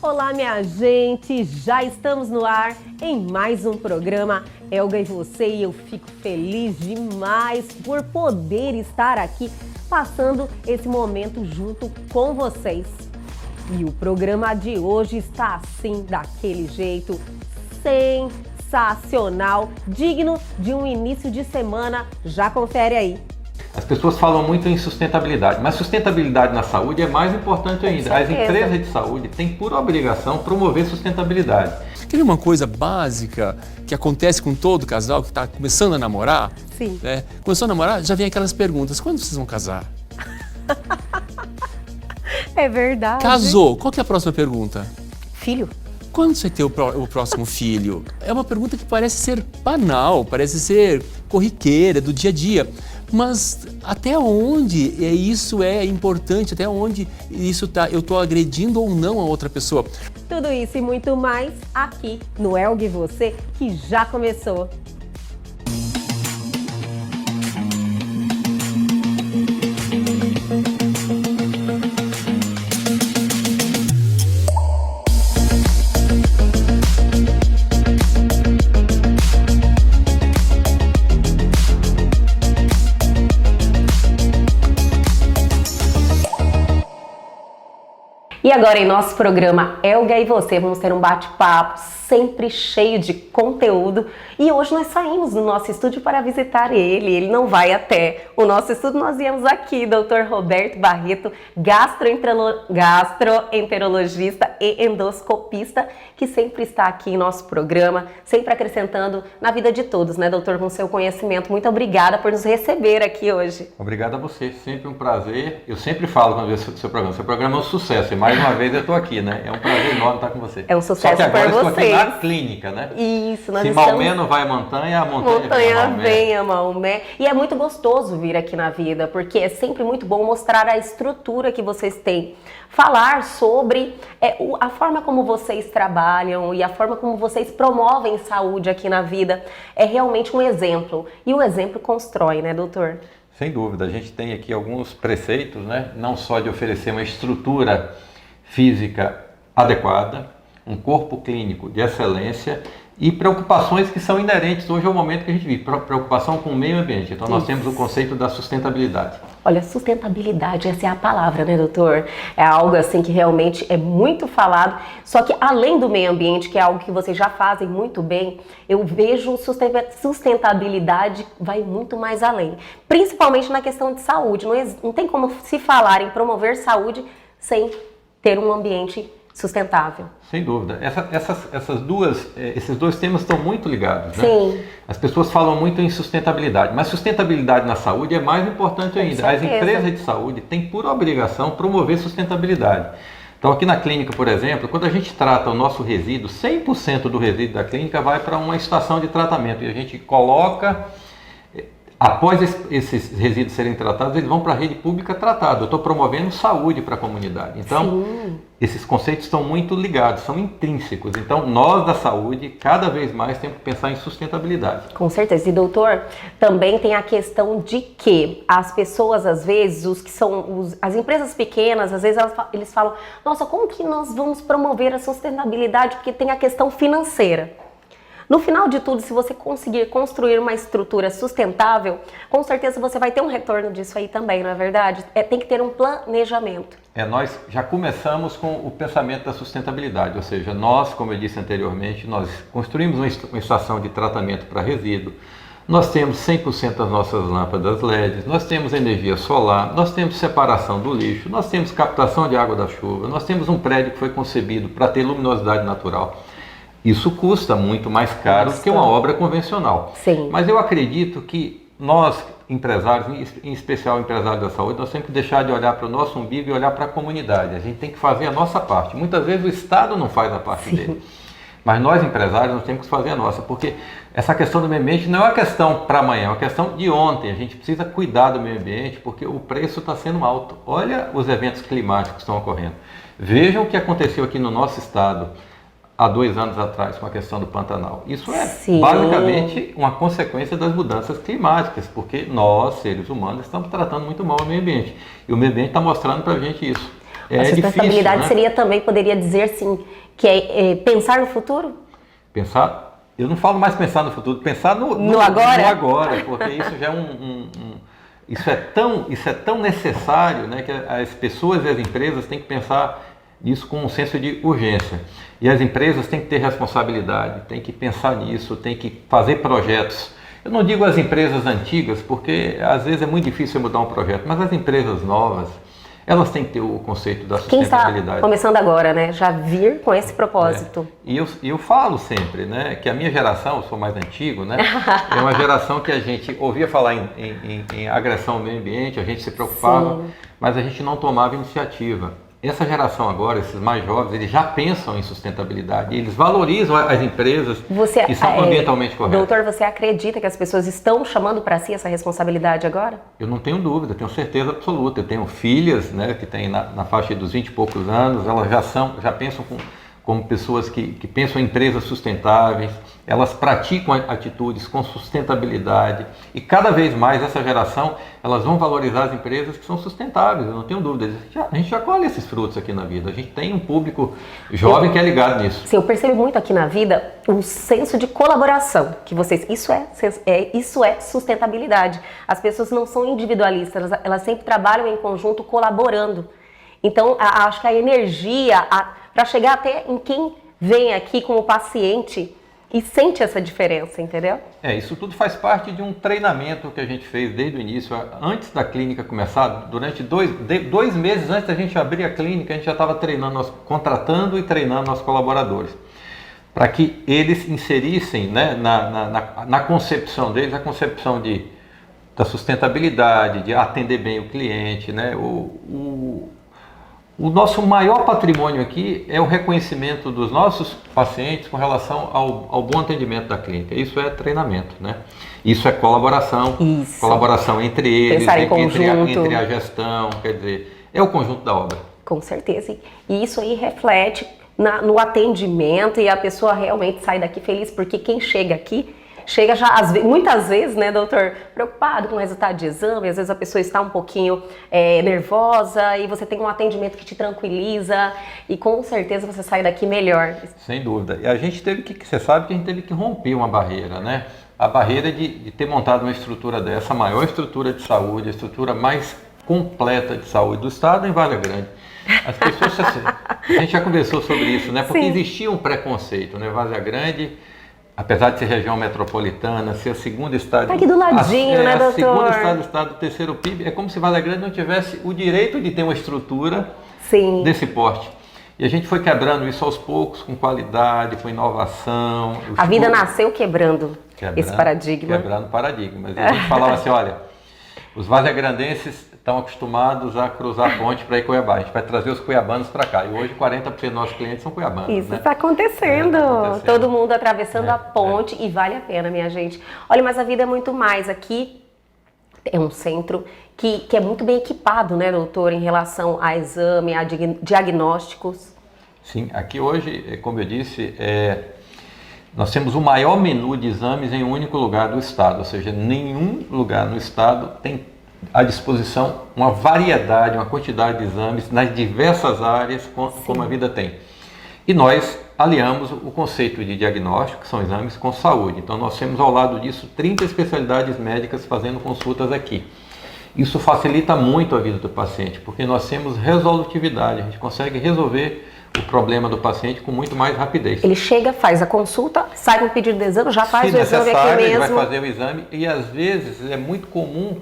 Olá, minha gente! Já estamos no ar em mais um programa Elga e Você, e eu fico feliz demais por poder estar aqui passando esse momento junto com vocês. E o programa de hoje está assim, daquele jeito, sensacional, digno de um início de semana. Já confere aí. As pessoas falam muito em sustentabilidade, mas sustentabilidade na saúde é mais importante ainda. As empresas de saúde têm por obrigação promover sustentabilidade. Quer ver uma coisa básica que acontece com todo casal que está começando a namorar? Sim. Né? Começou a namorar, já vem aquelas perguntas: quando vocês vão casar? É verdade. Casou, qual que é a próxima pergunta? Filho? Quando você vai ter o próximo filho? É uma pergunta que parece ser banal, parece ser corriqueira, do dia a dia. Mas até onde isso é importante, até onde isso eu estou agredindo ou não a outra pessoa? Tudo isso e muito mais aqui no Elga e Você, que já começou. E agora em nosso programa Elga e Você, vamos ter um bate-papo sempre cheio de conteúdo. E hoje nós saímos do nosso estúdio para visitar ele. Ele não vai até o nosso estúdio, nós viemos aqui, Dr. Roberto Barreto, gastroenterologista e endoscopista, que sempre está aqui em nosso programa, sempre acrescentando na vida de todos, né, doutor, com seu conhecimento. Muito obrigada por nos receber aqui hoje. Obrigado a você, sempre um prazer. Eu sempre falo quando vejo o seu programa é um sucesso. E mais uma vez eu estou aqui, né? É um prazer enorme estar com você. É um sucesso para vocês. Só que agora eu estou aqui na clínica, né? Isso, nós Se Maomé não vai a montanha vem a Maomé. E é muito gostoso vir aqui na vida, porque é sempre muito bom mostrar a estrutura que vocês têm. Falar sobre a forma como vocês trabalham e a forma como vocês promovem saúde aqui na vida é realmente um exemplo. E o exemplo constrói, né, doutor? Sem dúvida. A gente tem aqui alguns preceitos, né? Não só de oferecer uma estrutura física adequada, um corpo clínico de excelência e preocupações que são inerentes hoje ao momento que a gente vive, preocupação com o meio ambiente. Então nós temos o conceito da sustentabilidade. Olha, sustentabilidade, essa é a palavra, né, doutor? É algo assim que realmente é muito falado, só que além do meio ambiente, que é algo que vocês já fazem muito bem, eu vejo sustentabilidade vai muito mais além, principalmente na questão de saúde. Não tem como se falar em promover saúde sem ter um ambiente sustentável. Sem dúvida. Esses dois temas estão muito ligados, né? Sim. As pessoas falam muito em sustentabilidade, mas sustentabilidade na saúde é mais importante ainda. As empresas de saúde têm por obrigação promover sustentabilidade. Então aqui na clínica, por exemplo, quando a gente trata o nosso resíduo, 100% do resíduo da clínica vai para uma estação de tratamento e a gente coloca. Após esses resíduos serem tratados, eles vão para a rede pública tratada. Eu estou promovendo saúde para a comunidade. Então, esses conceitos estão muito ligados, são intrínsecos. Então, nós da saúde, cada vez mais, temos que pensar em sustentabilidade. Com certeza. E, doutor, também tem a questão de que as pessoas, às vezes, as empresas pequenas, às vezes eles falam, nossa, como que nós vamos promover a sustentabilidade? Porque tem a questão financeira. No final de tudo, se você conseguir construir uma estrutura sustentável, com certeza você vai ter um retorno disso aí também, não é verdade? Tem que ter um planejamento. Nós já começamos com o pensamento da sustentabilidade, ou seja, nós, como eu disse anteriormente, nós construímos uma estação de tratamento para resíduo, nós temos 100% das nossas lâmpadas LEDs, nós temos energia solar, nós temos separação do lixo, nós temos captação de água da chuva, nós temos um prédio que foi concebido para ter luminosidade natural. Isso custa muito mais caro do que uma obra convencional. Sim. Mas eu acredito que nós, empresários, em especial empresários da saúde, nós temos que deixar de olhar para o nosso umbigo e olhar para a comunidade. A gente tem que fazer a nossa parte. Muitas vezes o Estado não faz a parte dele. Mas nós, empresários, nós temos que fazer a nossa. Porque essa questão do meio ambiente não é uma questão para amanhã, é uma questão de ontem. A gente precisa cuidar do meio ambiente porque o preço está sendo alto. Olha os eventos climáticos que estão ocorrendo. Vejam o que aconteceu aqui no nosso estado há 2 anos atrás com a questão do Pantanal. Isso é basicamente uma consequência das mudanças climáticas, porque nós, seres humanos, estamos tratando muito mal o meio ambiente. E o meio ambiente está mostrando para a gente isso. A sustentabilidade difícil, né? seria também, poderia dizer sim, que é pensar no futuro? Pensar, eu não falo mais pensar no futuro, pensar no agora? No agora, porque isso já é isso é tão necessário, né, que as pessoas e as empresas têm que pensar nisso com um senso de urgência. E as empresas têm que ter responsabilidade, têm que pensar nisso, têm que fazer projetos. Eu não digo as empresas antigas, porque às vezes é muito difícil mudar um projeto, mas as empresas novas, elas têm que ter o conceito da sustentabilidade. Quem está começando agora, né? Já vir com esse propósito. E eu falo sempre, né, que a minha geração, eu sou mais antigo, né, é uma geração que a gente ouvia falar em agressão ao meio ambiente, a gente se preocupava, sim, mas a gente não tomava iniciativa. Essa geração agora, esses mais jovens, eles já pensam em sustentabilidade, eles valorizam as empresas que são ambientalmente corretas. Doutor, você acredita que as pessoas estão chamando para si essa responsabilidade agora? Eu não tenho dúvida, tenho certeza absoluta. Eu tenho filhas, né, que têm na faixa dos 20 e poucos anos, elas já pensam como pessoas que pensam em empresas sustentáveis, elas praticam atitudes com sustentabilidade e cada vez mais essa geração, elas vão valorizar as empresas que são sustentáveis, eu não tenho dúvida. A gente já colhe esses frutos aqui na vida, a gente tem um público jovem que é ligado nisso. Sim, eu percebo muito aqui na vida o senso de colaboração que vocês, isso é sustentabilidade. As pessoas não são individualistas, elas sempre trabalham em conjunto colaborando. Então, acho que a energia, para chegar até em quem vem aqui como paciente e sente essa diferença, entendeu? Isso tudo faz parte de um treinamento que a gente fez desde o início, antes da clínica começar, durante 2 meses antes da gente abrir a clínica, a gente já estava treinando, contratando e treinando nossos colaboradores, para que eles inserissem, né, na concepção deles, a concepção da sustentabilidade, de atender bem o cliente, né, o nosso maior patrimônio aqui é o reconhecimento dos nossos pacientes com relação ao bom atendimento da clínica. Isso é treinamento, né? Isso é colaboração, colaboração entre eles, entre a gestão, quer dizer, é o conjunto da obra. Com certeza. E isso aí reflete no atendimento e a pessoa realmente sai daqui feliz, porque quem chega aqui chega já, muitas vezes, né, doutor, preocupado com o resultado de exame, às vezes a pessoa está um pouquinho nervosa e você tem um atendimento que te tranquiliza e com certeza você sai daqui melhor. Sem dúvida. E a gente você sabe que a gente teve que romper uma barreira, né? A barreira de ter montado uma estrutura dessa, a maior estrutura de saúde, a estrutura mais completa de saúde do estado em Várzea Grande. As pessoas, a gente já conversou sobre isso, né? Porque sim, existia um preconceito, né? Várzea Grande, apesar de ser região metropolitana, ser a segunda estado... Tá aqui do ladinho, né, doutor? A segunda estado do terceiro PIB, é como se Várzea Grande não tivesse o direito de ter uma estrutura, sim, desse porte. E a gente foi quebrando isso aos poucos, com qualidade, com inovação. A vida nasceu quebrando esse paradigma. Quebrando paradigmas. E a gente falava assim, olha, os vazegrandenses estão acostumados a cruzar a ponte para ir Cuiabá. A gente vai trazer os cuiabanos para cá. E hoje 40% dos nossos clientes são cuiabanos. Isso está acontecendo. Todo mundo atravessando a ponte e vale a pena, minha gente. Olha, mas a vida é muito mais. Aqui é um centro que é muito bem equipado, né, doutor, em relação a exame, a diagnósticos. Sim, aqui hoje, como eu disse, nós temos o maior menu de exames em um único lugar do estado. Ou seja, nenhum lugar no estado tem à disposição uma variedade, uma quantidade de exames nas diversas áreas como a vida tem. E nós aliamos o conceito de diagnóstico, que são exames, com saúde. Então nós temos ao lado disso 30 especialidades médicas fazendo consultas aqui. Isso facilita muito a vida do paciente, porque nós temos resolutividade, a gente consegue resolver o problema do paciente com muito mais rapidez. Ele chega, faz a consulta, sai com o pedido de exame, já faz o exame aqui mesmo. Ele vai fazer o exame e às vezes é muito comum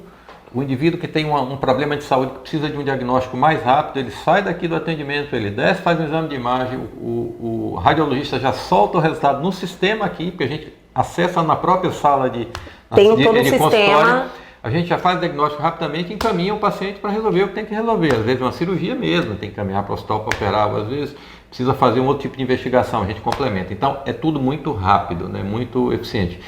o indivíduo que tem um problema de saúde que precisa de um diagnóstico mais rápido, ele sai daqui do atendimento, ele desce, faz um exame de imagem, o radiologista já solta o resultado no sistema aqui, porque a gente acessa na própria sala de consultório. A gente já faz o diagnóstico rapidamente e encaminha o paciente para resolver o que tem que resolver. Às vezes uma cirurgia mesmo, tem que encaminhar para o hospital para operar, ou às vezes precisa fazer um outro tipo de investigação, a gente complementa. Então é tudo muito rápido, né? Muito eficiente.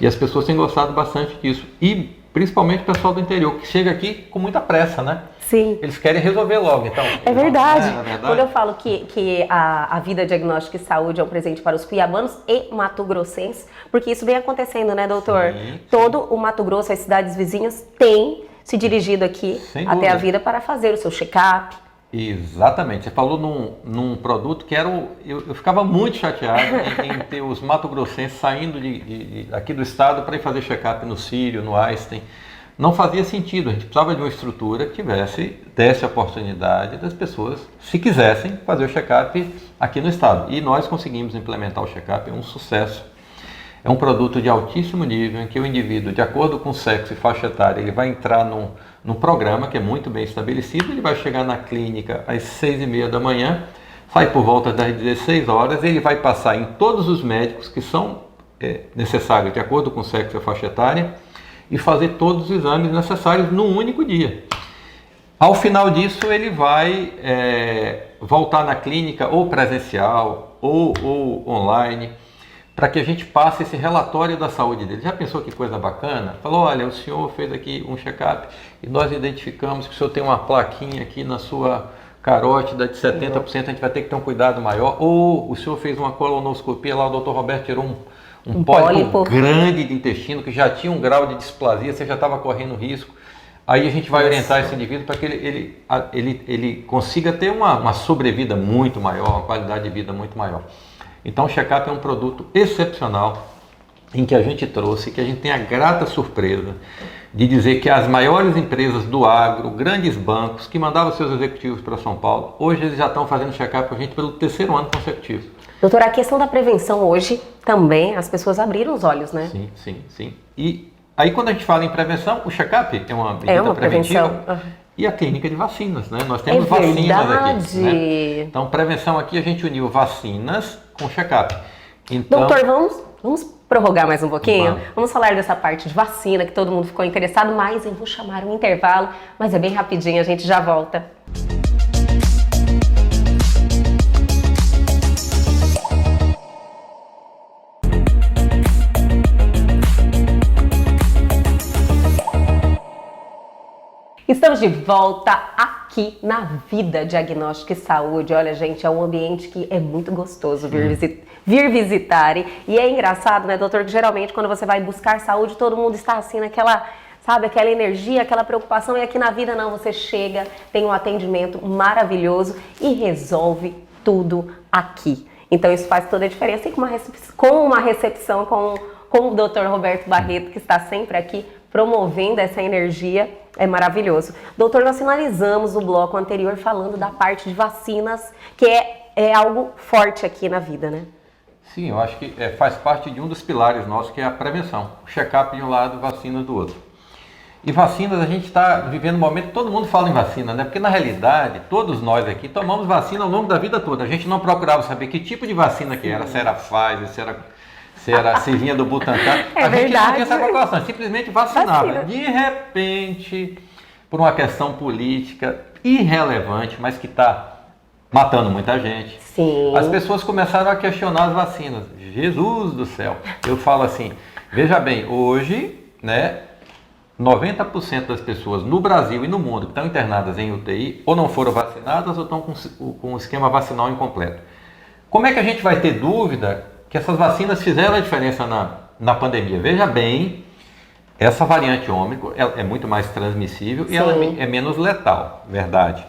E as pessoas têm gostado bastante disso. E principalmente o pessoal do interior, que chega aqui com muita pressa, né? Sim. Eles querem resolver logo, então... É verdade. Quando eu falo que a Vida Diagnóstica e Saúde é um presente para os cuiabanos e mato-grossenses, porque isso vem acontecendo, né, doutor? Sim. Todo o Mato Grosso, as cidades vizinhas, têm se dirigido aqui até a Vida para fazer o seu check-up, Exatamente. Você falou num produto que era eu ficava muito chateado em ter os mato-grossenses saindo aqui do estado para ir fazer check-up no Sírio, no Einstein. Não fazia sentido. A gente precisava de uma estrutura que desse a oportunidade das pessoas, se quisessem, fazer o check-up aqui no estado. E nós conseguimos implementar o check-up, é um sucesso. É um produto de altíssimo nível, em que o indivíduo, de acordo com o sexo e faixa etária, ele vai entrar num programa que é muito bem estabelecido, ele vai chegar na clínica às 6h30 da manhã, sai por volta das 16 horas, ele vai passar em todos os médicos que são necessários, de acordo com o sexo e a faixa etária, e fazer todos os exames necessários num único dia. Ao final disso, ele vai voltar na clínica ou presencial ou online, para que a gente passe esse relatório da saúde dele. Já pensou que coisa bacana? Falou, olha, o senhor fez aqui um check-up e nós identificamos que o senhor tem uma plaquinha aqui na sua carótida de 70%, a gente vai ter que ter um cuidado maior. Ou o senhor fez uma colonoscopia lá, o Dr. Roberto tirou um pólipo grande de intestino que já tinha um grau de displasia, você já estava correndo risco. Aí a gente vai orientar esse indivíduo para que ele consiga ter uma sobrevida muito maior, uma qualidade de vida muito maior. Então o check-up é um produto excepcional em que a gente trouxe, que a gente tem a grata surpresa de dizer que as maiores empresas do agro, grandes bancos que mandavam seus executivos para São Paulo, hoje eles já estão fazendo check-up com a gente pelo 3º ano consecutivo. Doutora, a questão da prevenção hoje também, as pessoas abriram os olhos, né? Sim. E aí quando a gente fala em prevenção, o check-up é uma medida preventiva. E a clínica de vacinas, né? Nós temos vacinas aqui. Né? Então, prevenção aqui, a gente uniu vacinas com check-up. Então, doutor, vamos prorrogar mais um pouquinho? Vamos falar dessa parte de vacina, que todo mundo ficou interessado, mas eu vou chamar um intervalo, mas é bem rapidinho, a gente já volta. Estamos de volta aqui na Vida Diagnóstico e Saúde. Olha, gente, é um ambiente que é muito gostoso vir visitar. E é engraçado, né, doutor, que geralmente quando você vai buscar saúde, todo mundo está assim naquela, sabe, aquela energia, aquela preocupação. E aqui na Vida não, você chega, tem um atendimento maravilhoso e resolve tudo aqui. Então isso faz toda a diferença. E com uma recepção com o doutor Roberto Barreto, que está sempre aqui promovendo essa energia, é maravilhoso. Doutor, nós finalizamos o bloco anterior falando da parte de vacinas, que é algo forte aqui na vida, né? Sim, eu acho que faz parte de um dos pilares nossos, que é a prevenção. O check-up de um lado, vacinas do outro. E vacinas, a gente está vivendo um momento, todo mundo fala em vacina, né? Porque na realidade, todos nós aqui tomamos vacina ao longo da vida toda. A gente não procurava saber que tipo de vacina que era, se era Pfizer, se vinha do Butantan. A gente não tinha essa preocupação, simplesmente vacinava. De repente, por uma questão política irrelevante, mas que está matando muita gente, as pessoas começaram a questionar as vacinas. Jesus do céu! Eu falo assim, veja bem, hoje, né, 90% das pessoas no Brasil e no mundo que estão internadas em UTI ou não foram vacinadas ou estão com o esquema vacinal incompleto. Como é que a gente vai ter dúvida que essas vacinas fizeram a diferença na pandemia? Veja bem, essa variante Ômicron é muito mais transmissível e ela é menos letal, verdade.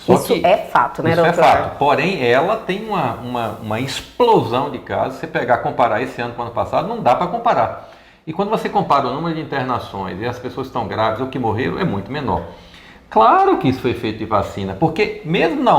Isso é fato, né, doutor? Isso é fato. Porém, ela tem uma explosão de casos. Se você comparar esse ano com o ano passado, não dá para comparar. E quando você compara o número de internações e as pessoas que estão grávidas ou que morreram, é muito menor. Claro que isso foi feito de vacina, porque mesmo na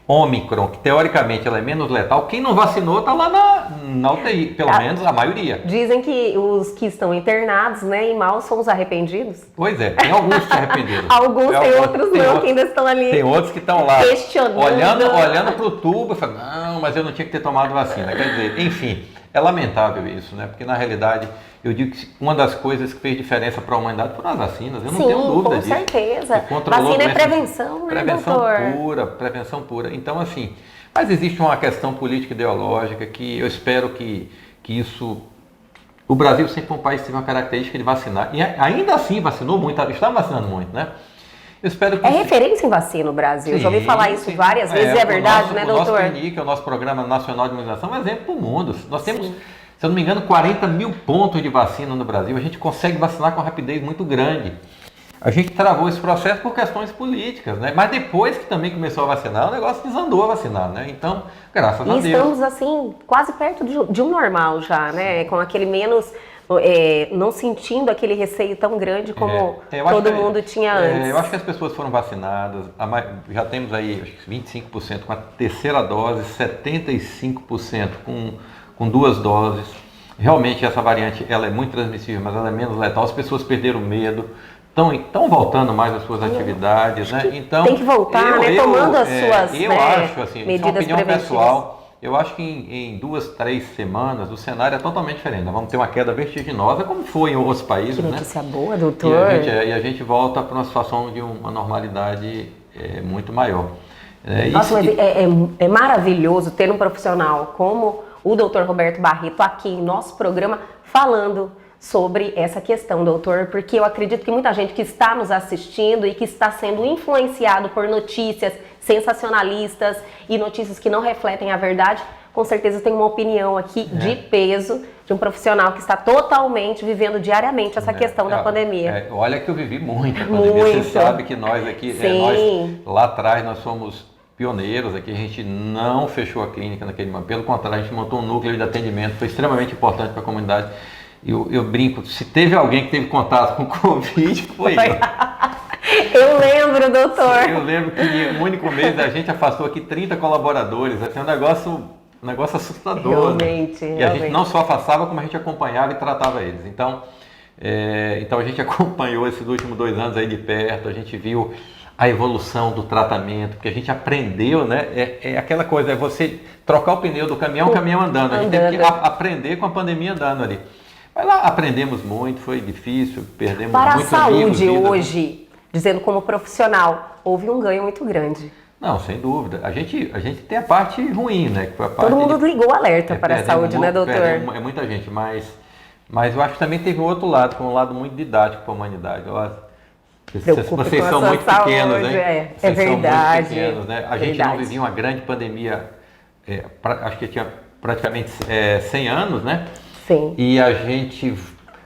Ômicron, que teoricamente ela é menos letal, quem não vacinou está lá na UTI, pelo menos a maioria. Dizem que os que estão internados, né, e mal são os arrependidos. Pois é, tem alguns que se arrependeram. Alguns, tem outros não, que ainda estão ali. Tem outros que estão lá questionando. Olhando para o tubo e falando, não, mas eu não tinha que ter tomado vacina. Quer dizer, enfim, é lamentável isso, né? Porque na realidade, eu digo que uma das coisas que fez diferença para a humanidade foram as vacinas, eu não tenho dúvida disso. Com certeza. Vacina é prevenção, né, doutor? Prevenção pura. Então, assim, mas existe uma questão política ideológica que eu espero que isso... O Brasil sempre foi um país que teve uma característica de vacinar, e ainda assim vacinou muito, está vacinando muito, né? Eu espero que referência em vacina o Brasil, já ouvi falar isso várias vezes, é verdade, né, doutor? O nosso PNI, que é o nosso Programa Nacional de Imunização, é um exemplo para o mundo. Nós temos... Se eu não me engano, 40 mil pontos de vacina no Brasil. A gente consegue vacinar com rapidez muito grande. a gente travou esse processo por questões políticas, né? Mas depois que também começou a vacinar, o negócio desandou a vacinar, né? Então, graças a Deus. E estamos, assim, quase perto de um normal já, né? Com aquele menos... não sentindo aquele receio tão grande como todo mundo tinha antes. Eu acho que as pessoas foram vacinadas, já temos aí acho que 25% com a terceira dose, 75% com 2 doses. Realmente essa variante ela é muito transmissível, mas ela é menos letal. As pessoas perderam medo, estão voltando mais às suas atividades, né? Então tem que voltar, né? Tomando as suas acho, assim, medidas isso é uma opinião preventivas. pessoal. Eu acho que em 2, 3 semanas o cenário é totalmente diferente. Nós vamos ter uma queda vertiginosa, como foi em outros países, que né? Notícia boa, doutor. E a gente volta para uma situação de uma normalidade muito maior. Nossa, mas é maravilhoso ter um profissional como o doutor Roberto Barreto aqui em nosso programa falando sobre essa questão, doutor, porque eu acredito que muita gente que está nos assistindo e que está sendo influenciado por notícias sensacionalistas e notícias que não refletem a verdade, com certeza tem uma opinião aqui de peso de um profissional que está totalmente vivendo diariamente essa questão da pandemia. Olha que eu vivi muito a pandemia. Muito. Você sabe que nós aqui, nós, lá atrás, nós somos pioneiros aqui, a gente não fechou a clínica naquele momento, pelo contrário, a gente montou um núcleo de atendimento, foi extremamente importante para a comunidade. Eu brinco, se teve alguém que teve contato com o Covid, foi eu. Eu lembro, doutor. Eu lembro que no único mês a gente afastou aqui 30 colaboradores, assim, um negócio assustador. Realmente, né? E a gente não só afastava, como a gente acompanhava e tratava eles. Então a gente acompanhou esses últimos 2 anos aí de perto, a gente viu a evolução do tratamento, porque a gente aprendeu, né? É aquela coisa, é você trocar o pneu do caminhão, o caminhão andando. A gente teve que aprender com a pandemia andando ali. Mas lá aprendemos muito, foi difícil, perdemos Para muitos a saúde amigos, hoje, dizendo como profissional, houve um ganho muito grande. Não, sem dúvida. A gente tem a parte ruim, né? Que foi a parte Todo mundo ligou o alerta para a saúde, né, doutor? É muita gente, mas eu acho que também teve um outro lado, que é um lado muito didático para a humanidade. Vocês são muito pequenos, né? É verdade. Muito pequenos, né? A gente não vivia uma grande pandemia, acho que tinha praticamente 100 anos, né? Sim. E a gente,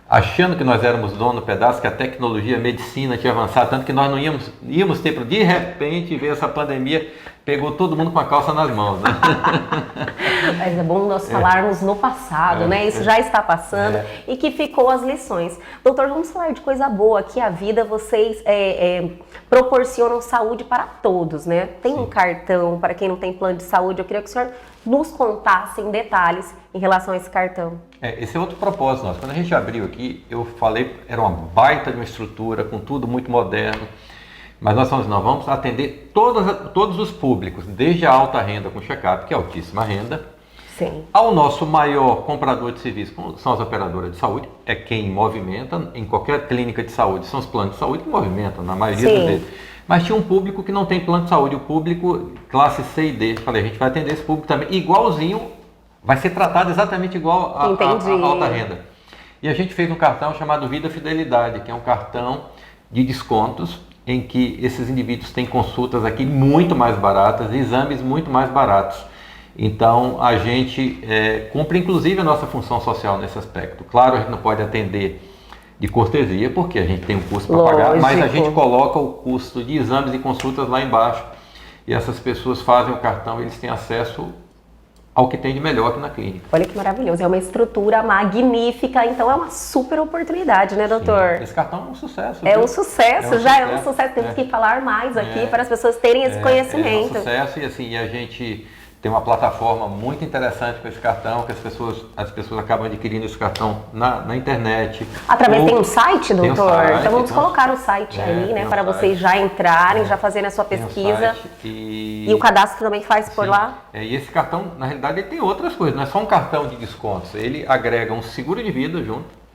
achando que nós éramos dono do pedaço, que a tecnologia, a medicina tinha avançado, tanto que nós não íamos ter, de repente, ver essa pandemia, pegou todo mundo com a calça nas mãos, né? Mas é bom nós falarmos no passado, né? Isso já está passando e que ficou as lições. Doutor, vamos falar de coisa boa, que a vida vocês proporcionam saúde para todos, né? Tem um cartão para quem não tem plano de saúde, eu queria que o senhor nos contasse em detalhes em relação a esse cartão. Esse é outro propósito nosso. Quando a gente abriu aqui, eu falei, era uma baita de uma estrutura, com tudo muito moderno, mas nós vamos atender todos os públicos, desde a alta renda com check-up, que é altíssima renda, Sim. ao nosso maior comprador de serviço, que são as operadoras de saúde, é quem movimenta, em qualquer clínica de saúde, são os planos de saúde que movimentam, na maioria das vezes. Mas tinha um público que não tem plano de saúde, o público classe C e D. Falei, a gente vai atender esse público também, igualzinho, vai ser tratado exatamente igual a alta renda. E a gente fez um cartão chamado Vida Fidelidade, que é um cartão de descontos, em que esses indivíduos têm consultas aqui muito mais baratas, exames muito mais baratos. Então, a gente cumpre inclusive a nossa função social nesse aspecto. Claro, a gente não pode atender de cortesia, porque a gente tem um custo para pagar, mas a gente coloca o custo de exames e consultas lá embaixo, e essas pessoas fazem o cartão, eles têm acesso ao que tem de melhor aqui na clínica. Olha que maravilhoso, é uma estrutura magnífica, então é uma super oportunidade, né, doutor? Sim. Esse cartão é um sucesso. É um sucesso, é um sucesso, temos que falar mais aqui para as pessoas terem esse conhecimento. É um sucesso e assim, a gente tem uma plataforma muito interessante com esse cartão, que as pessoas acabam adquirindo esse cartão na internet. Tem um site, doutor? Site, então vamos colocar o site aí, né, para vocês já entrarem, já fazerem a sua pesquisa. E o cadastro também faz por lá? E esse cartão, na realidade, ele tem outras coisas, não é só um cartão de descontos. Ele agrega um seguro de vida junto.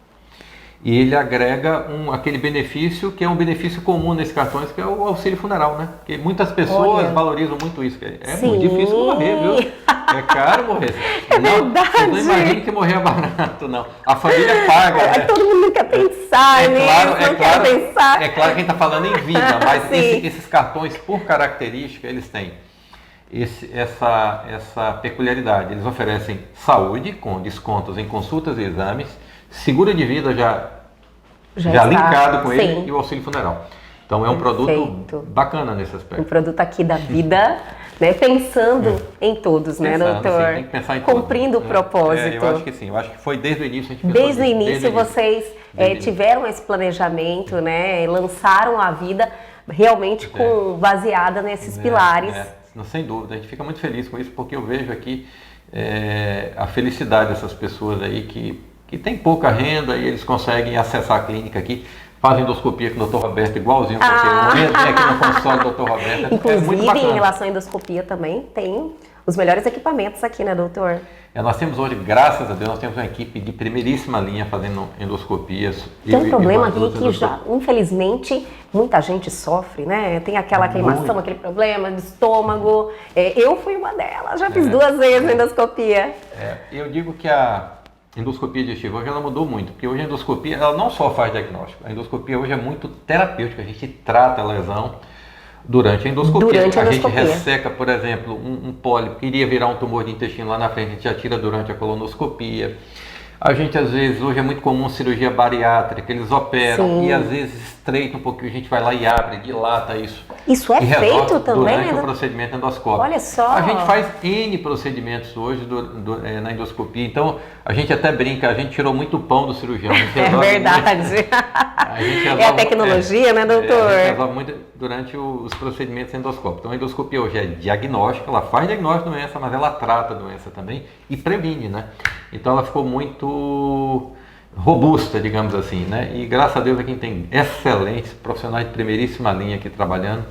E ele agrega aquele benefício que é um benefício comum nesses cartões, que é o auxílio funeral, né? Porque muitas pessoas valorizam muito isso. É muito difícil morrer, viu? É caro morrer. Verdade. Você não imagina que morrer é barato, não. A família paga. Né? Todo mundo não quer pensar, É claro que a gente está falando em vida, mas esses cartões, por característica, eles têm essa peculiaridade. Eles oferecem saúde, com descontos em consultas e exames, seguro de vida já linkado com ele e o auxílio funeral. Então é um produto Perfeito. bacana nesse aspecto. Um produto aqui da vida, né? Pensando em todos, né, Pensando, doutor? sim, tem que pensar em tudo. Cumprindo o propósito. Eu acho que sim, eu acho que foi desde o início a gente pensou Desde o nisso, início vocês tiveram esse planejamento, né? Lançaram a vida realmente baseada nesses pilares. Sem dúvida, a gente fica muito feliz com isso, porque eu vejo aqui a felicidade dessas pessoas aí que tem pouca renda e eles conseguem acessar a clínica aqui. Fazem endoscopia com o Dr. Roberto igualzinho qualquer um. Vem aqui no consultório do Dr. Roberto. Inclusive, muito em relação à endoscopia também, tem os melhores equipamentos aqui, né, doutor? Nós temos hoje, graças a Deus, nós temos uma equipe de primeiríssima linha fazendo endoscopias. Tem um problema aqui que já, infelizmente, muita gente sofre, né? Tem aquela queimação, aquele problema de estômago. Eu fui uma delas, já fiz 2 vezes a endoscopia. Eu digo que a endoscopia digestiva hoje ela mudou muito, porque hoje a endoscopia ela não só faz diagnóstico, a endoscopia hoje é muito terapêutica, a gente trata a lesão durante a endoscopia. A gente resseca, por exemplo, um pólipo que iria virar um tumor de intestino lá na frente, a gente já tira durante a colonoscopia. A gente, às vezes, hoje é muito comum cirurgia bariátrica, eles operam e às vezes estreita um pouquinho, a gente vai lá e abre, dilata isso. Isso é feito também? Durante o procedimento endoscópico. Olha só! A gente faz N procedimentos hoje na endoscopia, então a gente até brinca, a gente tirou muito pão do cirurgião. É verdade. É a tecnologia, né, doutor? A gente resolve muito durante os procedimentos endoscópicos. Então a endoscopia hoje é diagnóstica, ela faz diagnóstico da doença, mas ela trata a doença também e previne, né? Então ela ficou muito robusta, digamos assim, né? E graças a Deus aqui tem excelentes profissionais de primeiríssima linha aqui trabalhando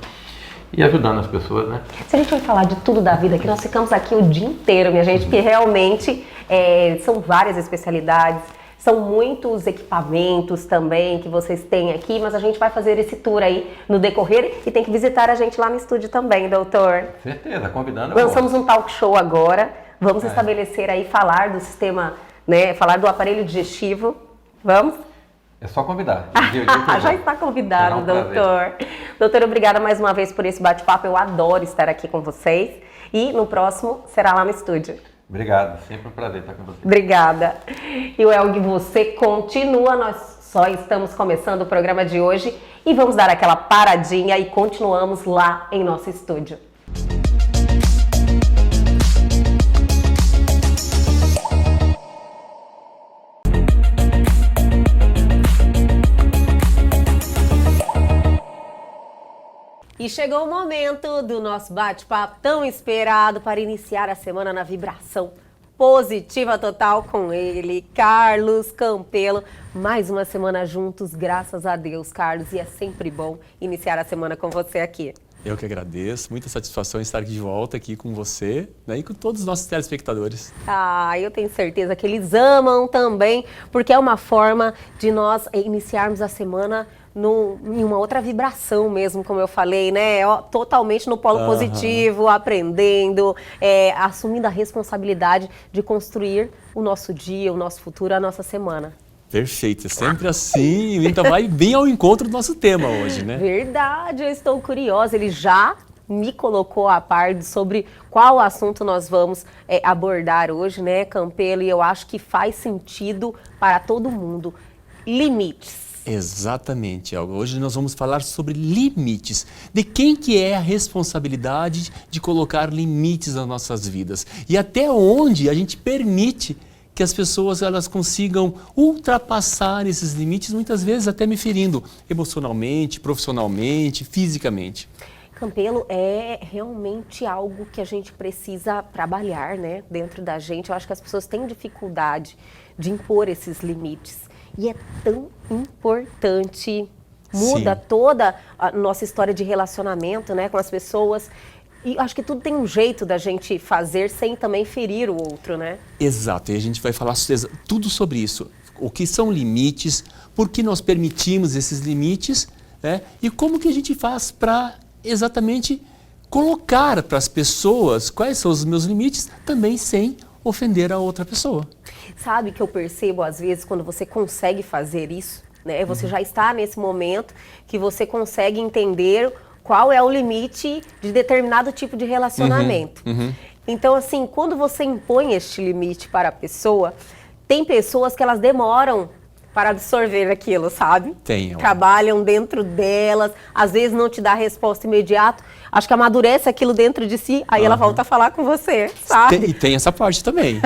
e ajudando as pessoas, né? Se a gente vai falar de tudo da vida aqui, nós ficamos aqui o dia inteiro, minha gente, porque realmente são várias especialidades, são muitos equipamentos também que vocês têm aqui, mas a gente vai fazer esse tour aí no decorrer e tem que visitar a gente lá no estúdio também, doutor. Certeza, convidando. Lançamos um talk show agora, vamos estabelecer aí, falar do sistema, né, falar do aparelho digestivo, vamos? É só convidar. Já está convidado, doutor. Doutor, obrigada mais uma vez por esse bate-papo, eu adoro estar aqui com vocês e no próximo será lá no estúdio. Obrigado, sempre um prazer estar com você. Obrigada. E o Elg, você continua, nós só estamos começando o programa de hoje e vamos dar aquela paradinha e continuamos lá em nosso estúdio. E chegou o momento do nosso bate-papo tão esperado para iniciar a semana na vibração positiva total com ele, Carlos Campelo. Mais uma semana juntos, graças a Deus, Carlos. E é sempre bom iniciar a semana com você aqui. Eu que agradeço, muita satisfação estar aqui de volta aqui com você, né, e com todos os nossos telespectadores. Eu tenho certeza que eles amam também, porque é uma forma de nós iniciarmos a semana em uma outra vibração mesmo, como eu falei, né? Totalmente no polo positivo, aprendendo, assumindo a responsabilidade de construir o nosso dia, o nosso futuro, a nossa semana. Perfeito, é sempre assim, então vai bem ao encontro do nosso tema hoje, né? Verdade, eu estou curiosa, ele já me colocou a par sobre qual assunto nós vamos abordar hoje, né, Campelo? E eu acho que faz sentido para todo mundo. Limites. Exatamente, Elga. Hoje nós vamos falar sobre limites. De quem que é a responsabilidade de colocar limites nas nossas vidas? E até onde a gente permite que as pessoas elas consigam ultrapassar esses limites, muitas vezes até me ferindo emocionalmente, profissionalmente, fisicamente. Campelo, é realmente algo que a gente precisa trabalhar, né, dentro da gente. Eu acho que as pessoas têm dificuldade de impor esses limites. E é tão importante, muda toda a nossa história de relacionamento, né, com as pessoas. E acho que tudo tem um jeito da gente fazer sem também ferir o outro, né? Exato, e a gente vai falar tudo sobre isso. O que são limites, por que nós permitimos esses limites, né? E como que a gente faz para exatamente colocar para as pessoas quais são os meus limites, também sem ofender a outra pessoa. Sabe que eu percebo às vezes quando você consegue fazer isso, né? Você já está nesse momento que você consegue entender qual é o limite de determinado tipo de relacionamento. Então, assim, quando você impõe este limite para a pessoa, tem pessoas que elas demoram para absorver aquilo, sabe? Tem. Trabalham dentro delas, às vezes não te dá resposta imediata, acho que amadurece aquilo dentro de si, aí ela volta a falar com você, sabe? E tem essa parte também.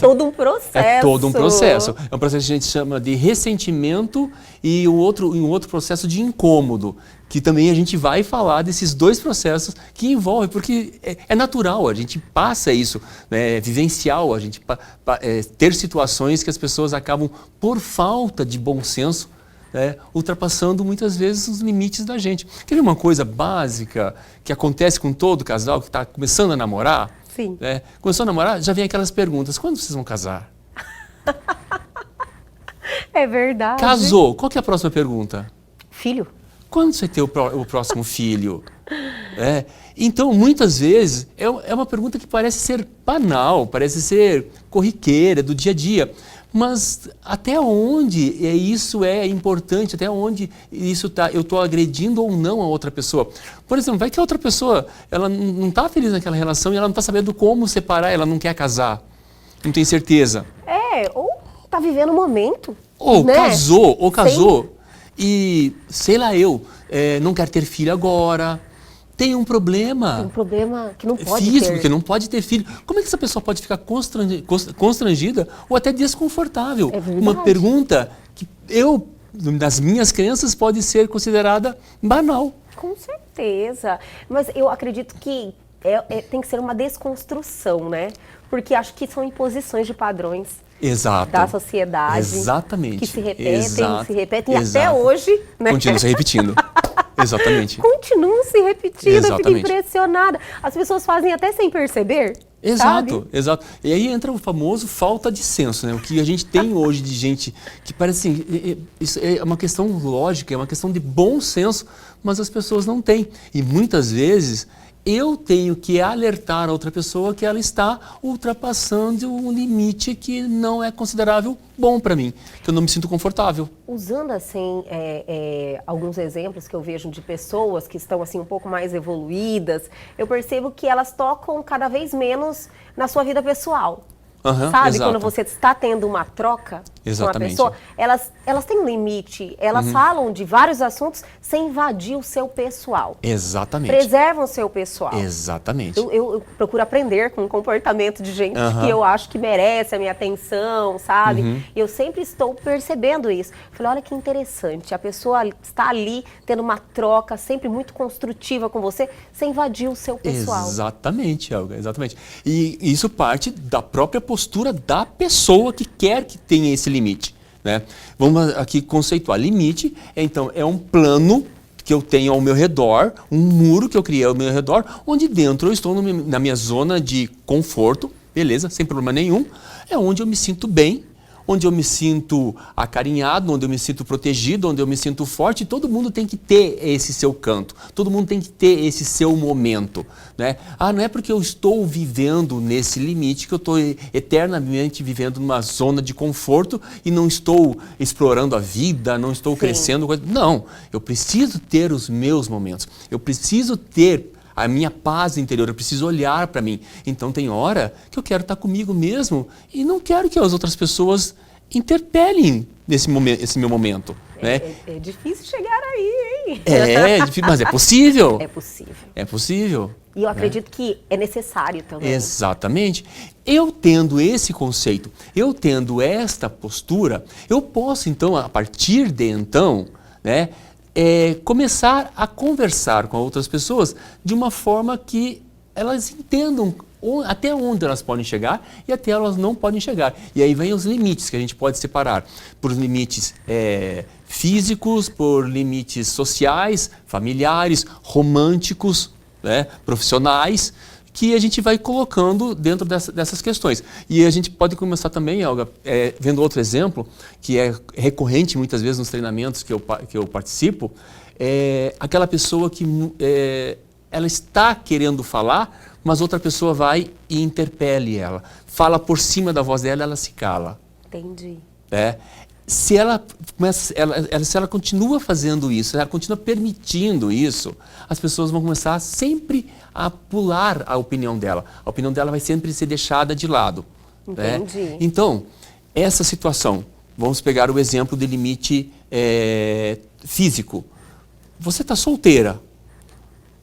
Todo um processo. É todo um processo. É um processo que a gente chama de ressentimento e um outro processo de incômodo, que também a gente vai falar desses dois processos que envolvem, porque é natural, a gente passa isso, né, é vivencial, a gente ter situações que as pessoas acabam, por falta de bom senso, ultrapassando muitas vezes os limites da gente. Quer ver uma coisa básica que acontece com todo casal que está começando a namorar? Sim. Começou a namorar, já vem aquelas perguntas, quando vocês vão casar? É verdade. Casou, qual que é a próxima pergunta? Filho? Quando você vai ter o próximo filho? Então, muitas vezes, é uma pergunta que parece ser banal, parece ser corriqueira, do dia a dia. Mas até onde isso é importante, até onde eu estou agredindo ou não a outra pessoa? Por exemplo, vai que a outra pessoa ela não está feliz naquela relação e ela não está sabendo como separar, ela não quer casar, não tem certeza. Ou está vivendo o momento. Ou né? casou, Sim. E, sei lá não quer ter filho agora, tem um problema. Tem um problema que não pode físico, ter. que não pode ter filho. Como é que essa pessoa pode ficar constrangida ou até desconfortável? É verdade. Uma pergunta que das minhas crenças, pode ser considerada banal. Com certeza. Mas eu acredito que tem que ser uma desconstrução, né? Porque acho que são imposições de padrões. Exato. Da sociedade. Exatamente. Que se repetem, Exato. até hoje, né? Continuam se repetindo. Exatamente. Continuam se repetindo, Exatamente. Eu fico impressionada. As pessoas fazem até sem perceber. Exato, sabe? exato. E aí entra o famoso falta de senso, né? O que a gente tem hoje de gente que parece assim, isso é uma questão lógica, é uma questão de bom senso, mas as pessoas não têm. E muitas vezes eu tenho que alertar a outra pessoa que ela está ultrapassando um limite que não é considerável bom para mim, que eu não me sinto confortável. Usando assim alguns exemplos que eu vejo de pessoas que estão assim um pouco mais evoluídas, eu percebo que elas tocam cada vez menos na sua vida pessoal. Sabe? Exato. Quando você está tendo uma troca Exatamente. com uma pessoa, elas têm um limite, elas falam de vários assuntos sem invadir o seu pessoal. Exatamente. Preservam o seu pessoal. Exatamente. Eu procuro aprender com o comportamento de gente que eu acho que merece a minha atenção, sabe? E eu sempre estou percebendo isso. Falei, olha que interessante, a pessoa está ali tendo uma troca sempre muito construtiva com você, sem invadir o seu pessoal. Exatamente, Elga, exatamente. E isso parte da própria postura da pessoa que quer que tenha esse limite, né? Vamos aqui conceituar. Limite, então, é um plano que eu tenho ao meu redor, um muro que eu criei ao meu redor, onde dentro eu estou na minha zona de conforto, beleza, sem problema nenhum, é onde eu me sinto bem, onde eu me sinto acarinhado, onde eu me sinto protegido, onde eu me sinto forte. Todo mundo tem que ter esse seu canto, todo mundo tem que ter esse seu momento, né? Não é porque eu estou vivendo nesse limite que eu estou eternamente vivendo numa zona de conforto e não estou explorando a vida, não estou crescendo. Não, eu preciso ter os meus momentos, eu preciso ter a minha paz interior, eu preciso olhar para mim. Então tem hora que eu quero estar comigo mesmo e não quero que as outras pessoas interpelem esse meu momento. Né? É difícil chegar aí, hein? É difícil, mas é possível. É possível. É possível. E eu acredito que é necessário também. Exatamente. Eu tendo esse conceito, eu tendo esta postura, eu posso então, a partir de então, né, começar a conversar com outras pessoas de uma forma que elas entendam até onde elas podem chegar e até elas não podem chegar. E aí vem os limites que a gente pode separar por limites físicos, por limites sociais, familiares, românticos, né, profissionais, que a gente vai colocando dentro dessas questões. E a gente pode começar também, Elga, vendo outro exemplo, que é recorrente muitas vezes nos treinamentos que eu participo, aquela pessoa que ela está querendo falar, mas outra pessoa vai e interpele ela. Fala por cima da voz dela, ela se cala. Entendi. Se ela continua fazendo isso, se ela continua permitindo isso, as pessoas vão começar sempre a pular a opinião dela. A opinião dela vai sempre ser deixada de lado. Entendi. Então, essa situação Vamos pegar o exemplo de limite físico. Você está solteira.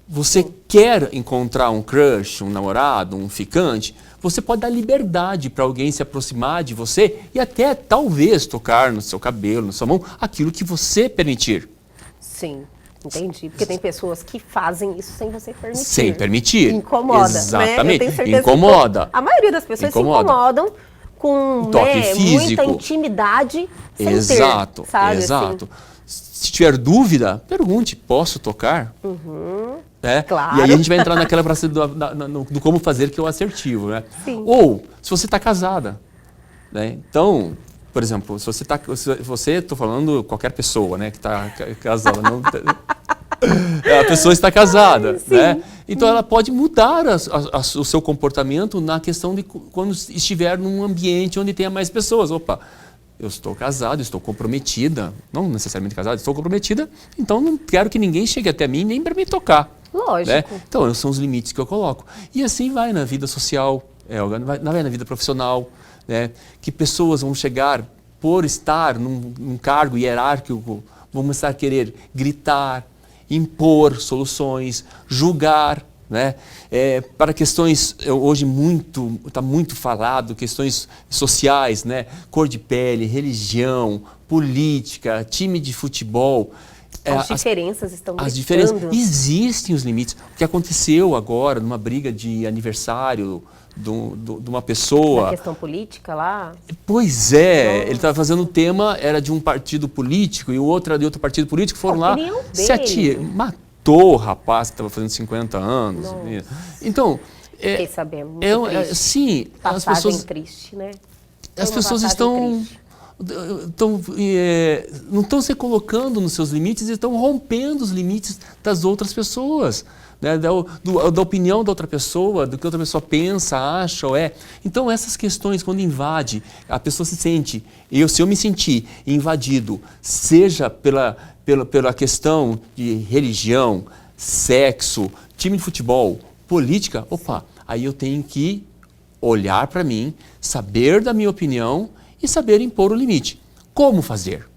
Você quer encontrar um crush, um namorado, um ficante, você pode dar liberdade para alguém se aproximar de você e até talvez tocar no seu cabelo, na sua mão, aquilo que você permitir. Sim, entendi. Porque tem pessoas que fazem isso sem você permitir. Sem permitir. Incomoda, Exatamente. né? Eu tenho certeza Incomoda. Que a maioria das pessoas se incomodam com toque físico. muita intimidade sem Exato, ter, sabe? exato. Assim. Se tiver dúvida, pergunte, posso tocar? Claro. E aí a gente vai entrar naquela do como fazer, que é o assertivo, né? Sim. Ou, se você está casada, né? Então, por exemplo, se você estou falando qualquer pessoa, né, que está casada, não, a pessoa está casada, né? Então ela pode mudar o seu comportamento na questão de quando estiver num ambiente onde tenha mais pessoas. Opa, eu estou casado, estou comprometida, não necessariamente casado, estou comprometida, então não quero que ninguém chegue até mim nem para me tocar. Lógico. Né? Então, são os limites que eu coloco. E assim vai na vida social, vai na vida profissional, né? Que pessoas vão chegar, por estar num cargo hierárquico, vão começar a querer gritar, impor soluções, julgar, né? Para questões, hoje está muito falado, questões sociais, né? Cor de pele, religião, política, time de futebol. As diferenças estão As gritando. diferenças, existem os limites. O que aconteceu agora, numa briga de aniversário de uma pessoa... Na questão política lá? Pois é, ele estava fazendo um tema, era de um partido político e o outro era de outro partido político, foram lá, matou o rapaz que estava fazendo 50 anos. Nossa. Então... Fiquei sabendo, muito triste. Sim, passagem as pessoas... triste, né? As pessoas não estão se colocando nos seus limites e estão rompendo os limites das outras pessoas, né? Da opinião da outra pessoa, do que a outra pessoa pensa, acha ou é. Então essas questões, quando invade, a pessoa se sente, se eu me sentir invadido, seja pela questão de religião, sexo, time de futebol, política, aí eu tenho que olhar para mim, saber da minha opinião e saber impor o limite. Como fazer?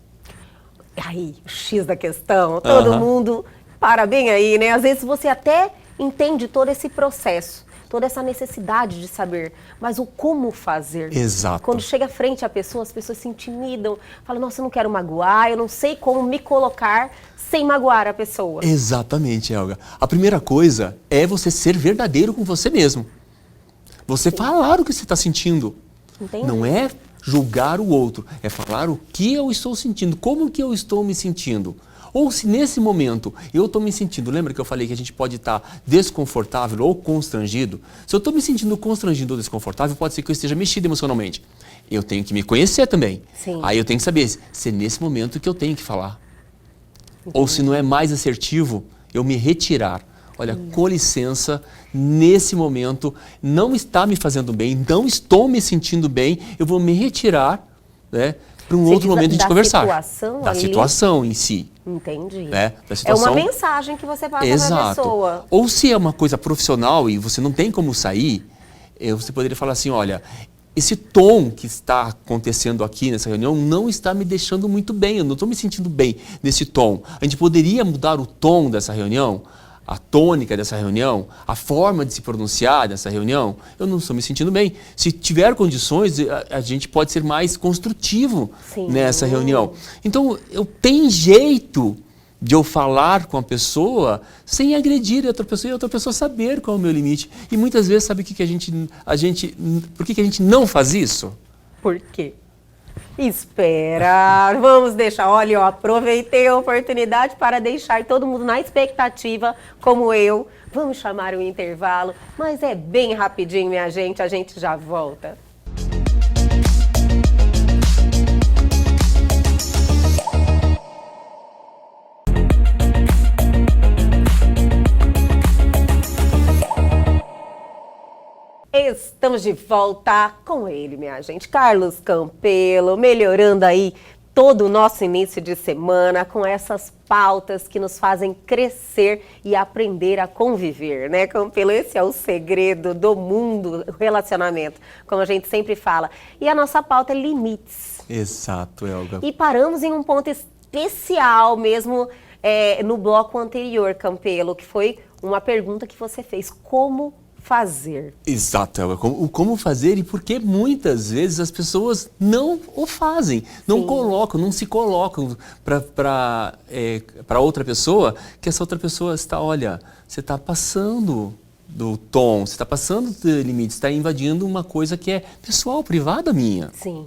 Aí, o X da questão, todo mundo para bem aí, né? Às vezes você até entende todo esse processo, toda essa necessidade de saber, mas o como fazer. Exato. Quando chega frente à pessoa, as pessoas se intimidam, falam, nossa, eu não quero magoar, eu não sei como me colocar sem magoar a pessoa. Exatamente, Helga. A primeira coisa é você ser verdadeiro com você mesmo. Você falar o que você está sentindo. Entendi. Não é julgar o outro, é falar o que eu estou sentindo, como que eu estou me sentindo. Ou se nesse momento eu estou me sentindo, lembra que eu falei que a gente pode estar desconfortável ou constrangido? Se eu estou me sentindo constrangido ou desconfortável, pode ser que eu esteja mexido emocionalmente. Eu tenho que me conhecer também. Sim. Aí eu tenho que saber se é nesse momento que eu tenho que falar. Ou se não é mais assertivo, eu me retirar. Olha, com licença, nesse momento não está me fazendo bem, não estou me sentindo bem, eu vou me retirar, né, para um outro momento de conversar. Da situação em si. Entendi. Né, da É situação. uma mensagem que você passa para a pessoa. Ou se é uma coisa profissional e você não tem como sair, você poderia falar assim, olha, esse tom que está acontecendo aqui nessa reunião não está me deixando muito bem, eu não estou me sentindo bem nesse tom. A gente poderia mudar o tom dessa reunião? A tônica dessa reunião, a forma de se pronunciar dessa reunião, eu não estou me sentindo bem. Se tiver condições, a gente pode ser mais construtivo nessa reunião. Então, tem jeito de eu falar com a pessoa sem agredir a outra pessoa e a outra pessoa saber qual é o meu limite. E muitas vezes, sabe por que a gente não faz isso? Por quê? Espera, vamos deixar, olha, eu aproveitei a oportunidade para deixar todo mundo na expectativa, como eu. Vamos chamar o intervalo, mas é bem rapidinho, minha gente, a gente já volta. Estamos de volta com ele, minha gente, Carlos Campelo, melhorando aí todo o nosso início de semana com essas pautas que nos fazem crescer e aprender a conviver, né, Campelo? Esse é o segredo do mundo, o relacionamento, como a gente sempre fala. E a nossa pauta é limites. Exato, Elga. E paramos em um ponto especial mesmo no bloco anterior, Campelo, que foi uma pergunta que você fez: como fazer? Exato, Elga. Como fazer e por que muitas vezes as pessoas não o fazem, não colocam, não se colocam para outra pessoa, que essa outra pessoa está, olha, você está passando do tom, você está passando do limite, está invadindo uma coisa que é pessoal, privada minha. Sim.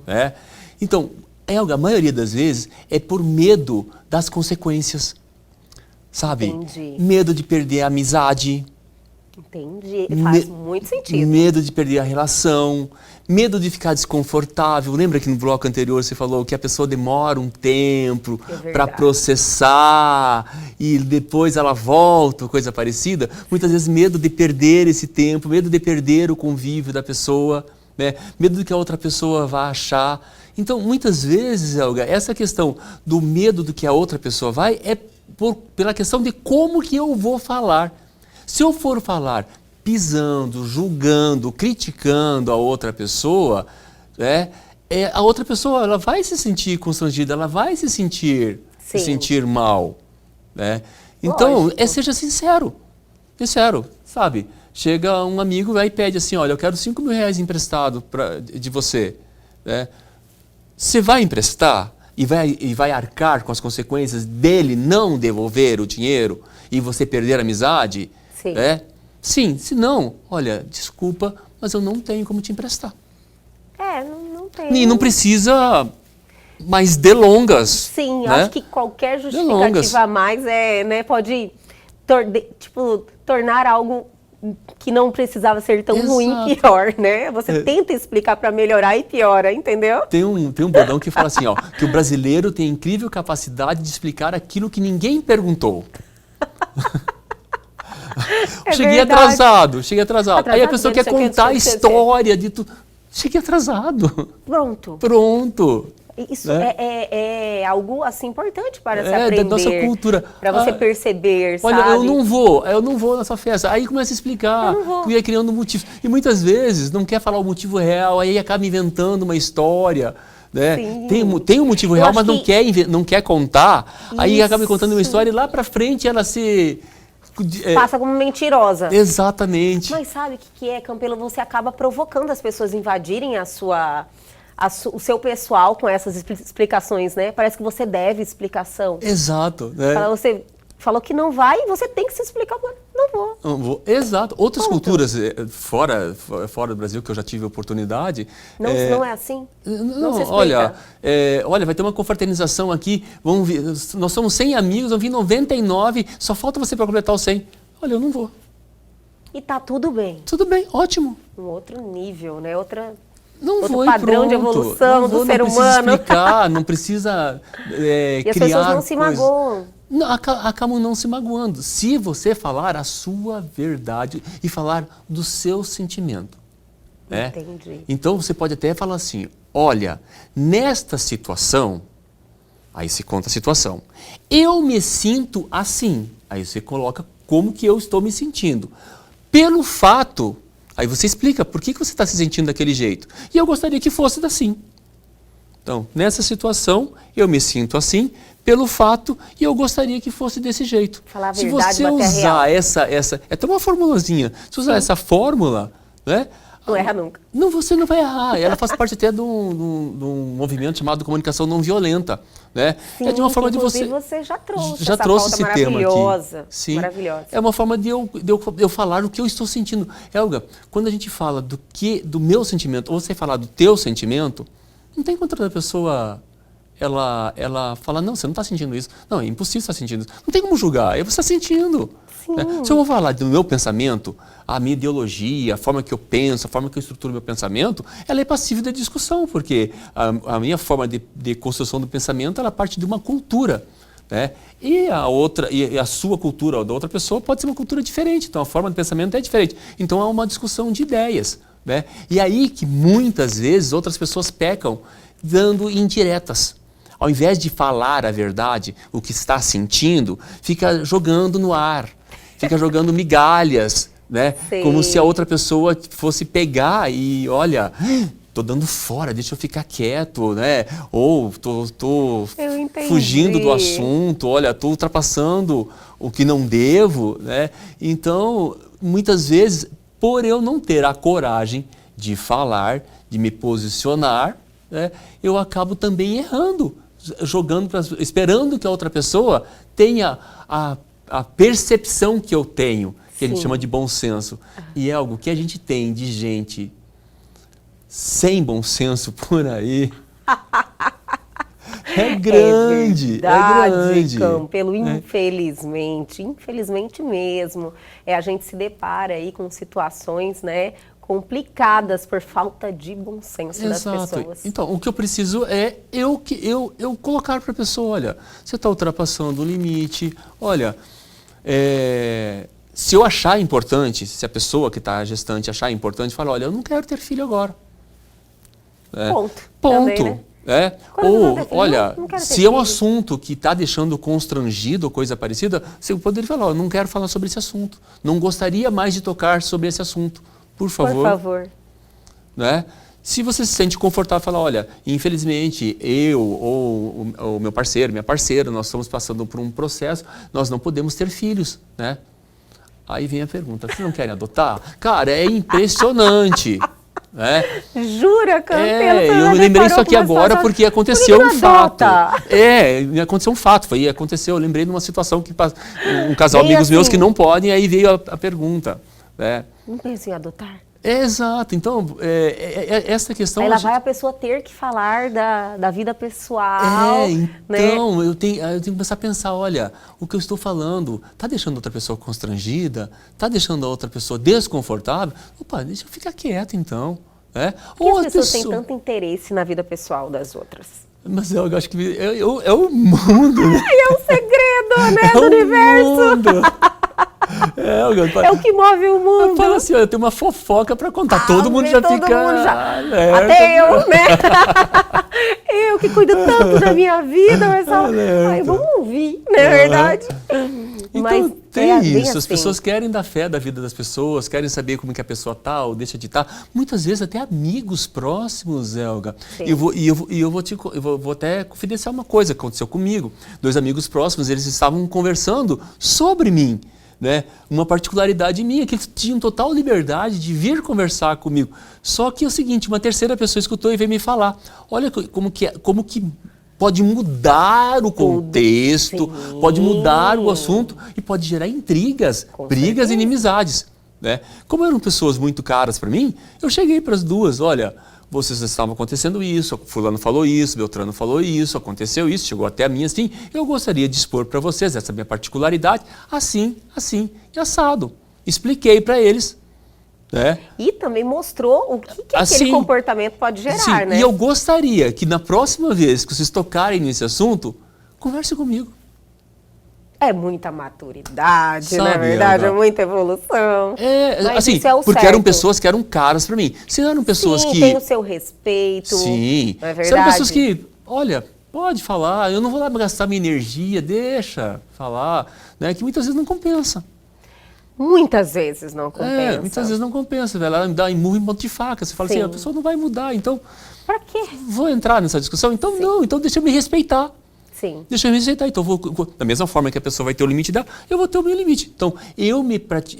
Então, Elga, a maioria das vezes é por medo das consequências, sabe? Entendi. Medo de perder a amizade. Entendi, faz muito sentido. Medo de perder a relação, medo de ficar desconfortável. Lembra que no bloco anterior você falou que a pessoa demora um tempo para processar e depois ela volta, coisa parecida? Muitas vezes medo de perder esse tempo, medo de perder o convívio da pessoa, né? Medo do que a outra pessoa vai achar. Então, muitas vezes, Elga, essa questão do medo do que a outra pessoa vai é pela questão de como que eu vou falar. Se eu for falar pisando, julgando, criticando a outra pessoa, a outra pessoa ela vai se sentir constrangida, ela vai se sentir mal. Né? Então, seja sincero, sabe? Chega um amigo e pede assim, olha, eu quero 5 mil reais emprestado de você. Né? Você vai emprestar e vai arcar com as consequências dele não devolver o dinheiro e você perder a amizade? Sim. Sim, se não, olha, desculpa, mas eu não tenho como te emprestar. Não tem. E não precisa mais delongas. Sim, né? acho que qualquer justificativa a mais pode tornar algo que não precisava ser tão ruim pior, né? Você tenta explicar para melhorar e piora, entendeu? Tem um bordão que fala assim, ó, que o brasileiro tem incrível capacidade de explicar aquilo que ninguém perguntou. Cheguei atrasado. Aí a pessoa quer contar a história de tudo. Cheguei atrasado. Pronto. Isso é algo assim importante para se aprender. Da nossa cultura. Para você perceber, olha, sabe? eu não vou na sua festa. Aí começa a explicar, ia criando motivos. E muitas vezes não quer falar o motivo real, aí acaba inventando uma história. Né? Tem um motivo real, mas não quer contar. Isso. Aí acaba contando uma história e lá pra frente ela se... passa como mentirosa. Exatamente. Mas sabe o que é, Campelo? Você acaba provocando as pessoas a invadirem o seu pessoal com essas explicações, né? Parece que você deve explicação. Exato. Né? Você falou que não vai e você tem que se explicar. Não vou. Exato. Outras culturas fora do Brasil, que eu já tive oportunidade... Não é assim? Não se explica. Olha, vai ter uma confraternização aqui, nós somos 100 amigos, vão vir 99, só falta você para completar os 100. Olha, eu não vou. E tá tudo bem. Tudo bem, ótimo. Um outro nível, né? Outro padrão de evolução do ser humano. Não precisa explicar, não precisa e as pessoas não se magoam. Não, acabam não se magoando. Se você falar a sua verdade e falar do seu sentimento. Né? Entendi. Então você pode até falar assim, olha, nesta situação, aí você conta a situação. Eu me sinto assim. Aí você coloca como que eu estou me sentindo. Pelo fato, aí você explica por que você está se sentindo daquele jeito. E eu gostaria que fosse assim. Então, nessa situação, eu me sinto assim, pelo fato, e eu gostaria que fosse desse jeito. Falar a verdade, se você usar essa é até uma formulazinha, se usar essa fórmula, né? Não erra nunca. Não, você não vai errar. Ela faz parte até de um movimento chamado comunicação não violenta, né? Sim, é de uma forma de você já trouxe esse tema aqui. Sim. Maravilhosa. É uma forma de eu falar o que eu estou sentindo. Elga, quando a gente fala do meu sentimento, ou você falar do teu sentimento, não tem contra a pessoa ela fala, não, você não está sentindo isso. Não, é impossível estar sentindo isso. Não tem como julgar, você está sentindo. Né? Se eu vou falar do meu pensamento, a minha ideologia, a forma que eu penso, a forma que eu estruturo meu pensamento, ela é passível de discussão, porque a minha forma de construção do pensamento, ela parte de uma cultura. Né? E a sua cultura ou da outra pessoa pode ser uma cultura diferente, então a forma de pensamento é diferente. Então há uma discussão de ideias. Né? E aí que muitas vezes outras pessoas pecam dando indiretas. ao invés de falar a verdade, o que está sentindo, fica jogando no ar, fica jogando migalhas, né? Sim. Como se a outra pessoa fosse pegar e, olha, tô dando fora, deixa eu ficar quieto, né? Ou tô fugindo do assunto, olha, tô ultrapassando o que não devo, né? Então, muitas vezes, por eu não ter a coragem de falar, de me posicionar, né, eu acabo também errando, esperando que a outra pessoa tenha a percepção que eu tenho, que a gente chama de bom senso. E é algo que a gente tem de gente sem bom senso por aí. É grande, verdade, é grande. Campelo, infelizmente mesmo, a gente se depara aí com situações, né, complicadas por falta de bom senso das pessoas. Então, o que eu preciso é eu colocar para a pessoa, olha, você está ultrapassando o limite, olha, se eu achar importante, se a pessoa que está gestante achar importante, fala, olha, eu não quero ter filho agora. Ponto. Também, né? Ou, olha, não se é um assunto que está deixando constrangido ou coisa parecida, você poderia falar, eu não quero falar sobre esse assunto. Não gostaria mais de tocar sobre esse assunto. Por favor. Por favor. Né? Se você se sente confortável, fala, olha, infelizmente eu ou o meu parceiro, minha parceira, nós estamos passando por um processo, nós não podemos ter filhos, né? Aí vem a pergunta, vocês não querem adotar? Cara, é impressionante. Né? Jura, Campelo? Eu lembrei isso aqui agora porque aconteceu um fato. Aconteceu um fato. Aconteceu, eu lembrei de uma situação que um casal de amigos meus que não podem, aí veio a pergunta. Né? Não penso em adotar? Exato. Então, essa questão... Aí lá vai a pessoa ter que falar da vida pessoal. Então, né? eu tenho que começar a pensar, olha, o que eu estou falando está deixando outra pessoa constrangida? Está deixando a outra pessoa desconfortável? Opa, deixa eu ficar quieto, então. Por que as pessoas têm tanto interesse na vida pessoal das outras? Mas eu acho que é o mundo, né? É o segredo, né, do universo. Mundo. É o que move o mundo. Eu falo assim, eu tenho uma fofoca pra contar. Todo mundo já fica... Até eu, né? Eu que cuido tanto da minha vida, mas só... Ai, vamos ouvir, não é verdade? Então mas tem isso, assim. as pessoas querem dar fé da vida das pessoas, querem saber como que a pessoa tá ou deixa de estar. Muitas vezes até amigos próximos, Helga. Eu vou até confidenciar uma coisa que aconteceu comigo. 2 amigos próximos, eles estavam conversando sobre mim. Né? Uma particularidade minha, que eles tinham total liberdade de vir conversar comigo. Só que é o seguinte, uma terceira pessoa escutou e veio me falar, olha como que pode mudar o contexto, pode mudar o assunto e pode gerar intrigas, brigas e inimizades. Né? Como eram pessoas muito caras para mim, eu cheguei para as duas, olha, vocês estavam acontecendo isso, fulano falou isso, Beltrano falou isso, aconteceu isso, chegou até a mim assim, eu gostaria de expor para vocês essa minha particularidade, assim e assado. Expliquei para eles. Né? E também mostrou o que aquele comportamento pode gerar, né? E eu gostaria que na próxima vez que vocês tocarem nesse assunto, converse comigo. É muita maturidade, na verdade, é muita evolução. Mas assim, isso é o porque certo. Eram pessoas que eram caras para mim. Se não eram pessoas que... tem o seu respeito. Sim, não é verdade? Se eram pessoas que, olha, pode falar, eu não vou lá gastar minha energia, deixa falar, né? Que muitas vezes não compensa. Muitas vezes não compensa. Muitas vezes não compensa, velho. Ela me dá murro em ponto de faca. Você fala assim, a pessoa não vai mudar, então... Pra quê? Vou entrar nessa discussão? Então não, então deixa eu me respeitar. Sim. Deixa eu me respeitar. Então, da mesma forma que a pessoa vai ter o limite dela, eu vou ter o meu limite. Então, eu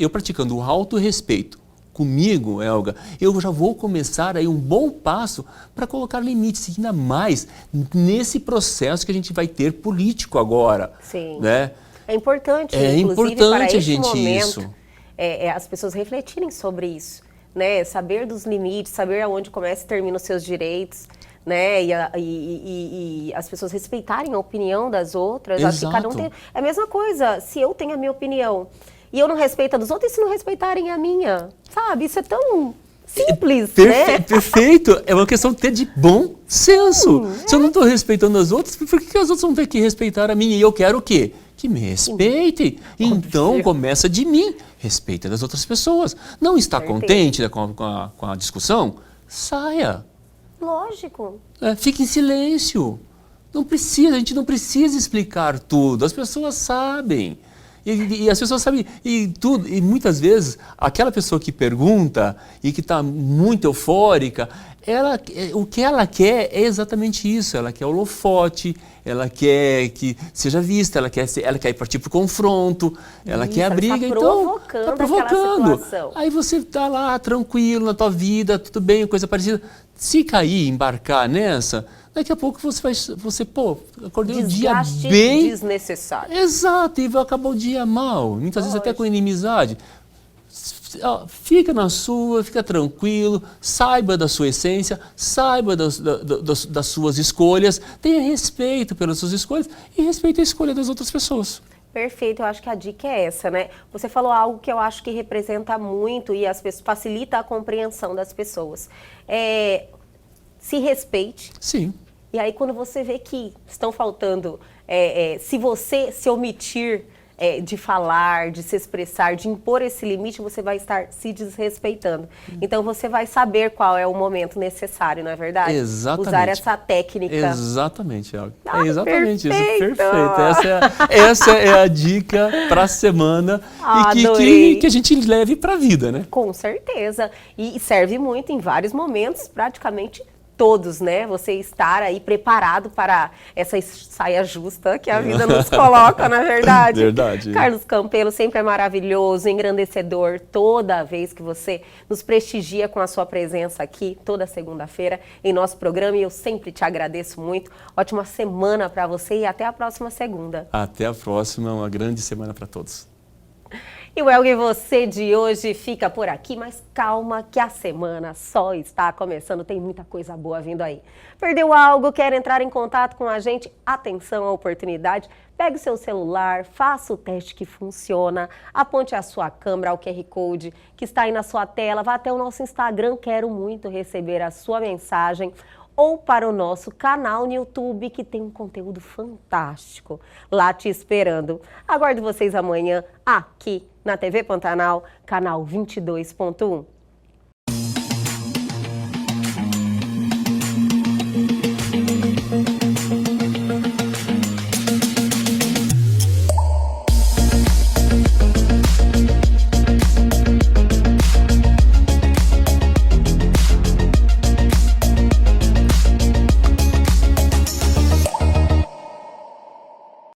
praticando o autorrespeito comigo, Helga, eu já vou começar aí um bom passo para colocar limites, ainda mais nesse processo que a gente vai ter político agora. Sim. Né? É importante, inclusive, para a gente momento, isso. As pessoas refletirem sobre isso, né? Saber dos limites, saber aonde começa e termina os seus direitos, né? E as pessoas respeitarem a opinião das outras. Acho que cada um tem... É a mesma coisa, se eu tenho a minha opinião e eu não respeito a dos outros, e se não respeitarem a minha? Sabe? Isso é tão... simples, né? Perfeito. É uma questão de bom senso. Se eu não estou respeitando as outras, por que as outras vão ter que respeitar a minha? E eu quero o quê? Que me respeitem. Então, começa de mim. Respeita das outras pessoas. Não está contente com a discussão? Saia. Lógico. Fique em silêncio. Não precisa, a gente não precisa explicar tudo, as pessoas sabem. E as pessoas sabem, e muitas vezes, aquela pessoa que pergunta e que está muito eufórica, o que ela quer é exatamente isso, ela quer holofote, ela quer que seja vista, ela quer partir para o confronto, ela quer a briga, então está provocando. Aí você está lá tranquilo na tua vida, tudo bem, coisa parecida. Se cair, embarcar nessa, daqui a pouco você acordei o dia bem... desnecessário. Exato, e vai acabar o dia mal, muitas vezes até com inimizade. Fica na sua, fica tranquilo, saiba da sua essência, saiba das suas escolhas, tenha respeito pelas suas escolhas e respeite a escolha das outras pessoas. Perfeito, eu acho que a dica é essa, né? Você falou algo que eu acho que representa muito e facilita a compreensão das pessoas. Se respeite. Sim. E aí quando você vê que estão faltando, se você se omitir de falar, de se expressar, de impor esse limite, você vai estar se desrespeitando. Então você vai saber qual é o momento necessário, não é verdade? Exatamente. Usar essa técnica. Exatamente, Elga. Ai, exatamente perfeito. Isso, perfeito. Essa é a dica para a semana e que a gente leve para a vida, né? Com certeza. E serve muito em vários momentos, praticamente todos, né? Você estar aí preparado para essa saia justa que a vida nos coloca, na verdade. Verdade. Carlos Campelo sempre é maravilhoso, engrandecedor, toda vez que você nos prestigia com a sua presença aqui, toda segunda-feira, em nosso programa, e eu sempre te agradeço muito. Ótima semana para você e até a próxima segunda. Até a próxima, uma grande semana para todos. E o Elga e Você de hoje fica por aqui, mas calma que a semana só está começando, tem muita coisa boa vindo aí. Perdeu algo, quer entrar em contato com a gente? Atenção à oportunidade, pegue o seu celular, faça o teste que funciona, aponte a sua câmera ao QR Code que está aí na sua tela, vá até o nosso Instagram, quero muito receber a sua mensagem, ou para o nosso canal no YouTube, que tem um conteúdo fantástico lá te esperando. Aguardo vocês amanhã aqui na TV Pantanal, canal 22.1.